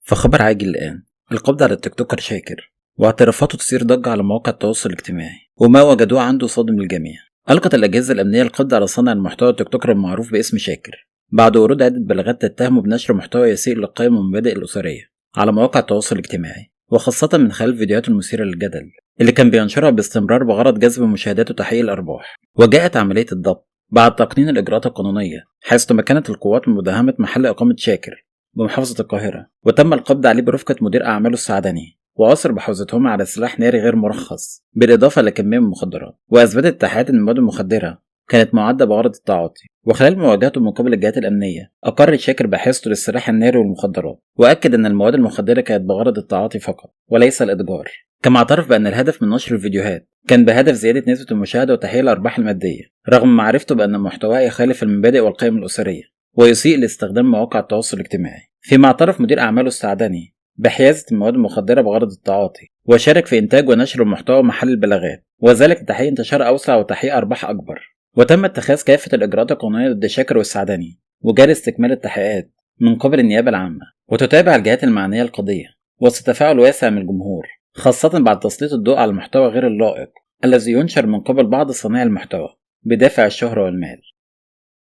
فخبر عاجل الآن: القبض على التيك توكر شاكر، واعترافاته تثير ضجة على مواقع التواصل الاجتماعي، وما وجدوه عنده صادم للجميع. ألقت الأجهزة الأمنية القبض على صانع المحتوى التيك توكر المعروف باسم شاكر بعد ورود عدة بلاغات تتهمه بنشر محتوى يسيء للقيم والمبادئ الأسرية على مواقع التواصل الاجتماعي، وخاصة من خلال الفيديوهات المثيرة للجدل اللي كان بينشرها باستمرار بغرض جذب مشاهدات وتحقيق الأرباح. وجاءت عملية الضبط بعد تقنين الإجراءات القانونية، حيث تمكنت القوات من مداهمة محل إقامة شاكر بمحافظة القاهرة، وتم القبض عليه برفقة مدير أعماله السعدني، وأثر بحوزتهما على سلاح ناري غير مرخص بالإضافة لكمية من المخدرات. وأثبتت التحقيقات أن المواد المخدرة كانت معدة بغرض التعاطي. وخلال مواجهته من قبل الجهات الأمنية، أقر شاكر بحثه للسلاح الناري والمخدرات، وأكد أن المواد المخدرة كانت بغرض التعاطي فقط وليس الإتجار. كما اعترف بأن الهدف من نشر الفيديوهات كان بهدف زيادة نسبة المشاهدة وتحقيق الأرباح المادية، رغم معرفته بأن محتواه يخالف المبادئ والقيم الأسرية ويسيء لاستخدام مواقع التواصل الاجتماعي. فيما اعترف مدير أعماله السعدني بحيازة المواد المخدرة بغرض التعاطي، وشارك في إنتاج ونشر المحتوى محل البلاغات، وذلك لتحقيق انتشار أوسع وتحقيق أرباح أكبر. وتم اتخاذ كافة الإجراءات القانونية ضد شاكر والسعدني، وجاري استكمال التحقيقات من قبل النيابة العامة. وتتابع الجهات المعنية القضية وسط تفاعل واسع من الجمهور، خاصة بعد تسليط الضوء على المحتوى غير اللائق الذي ينشر من قبل بعض صانعي المحتوى بدافع الشهرة والمال.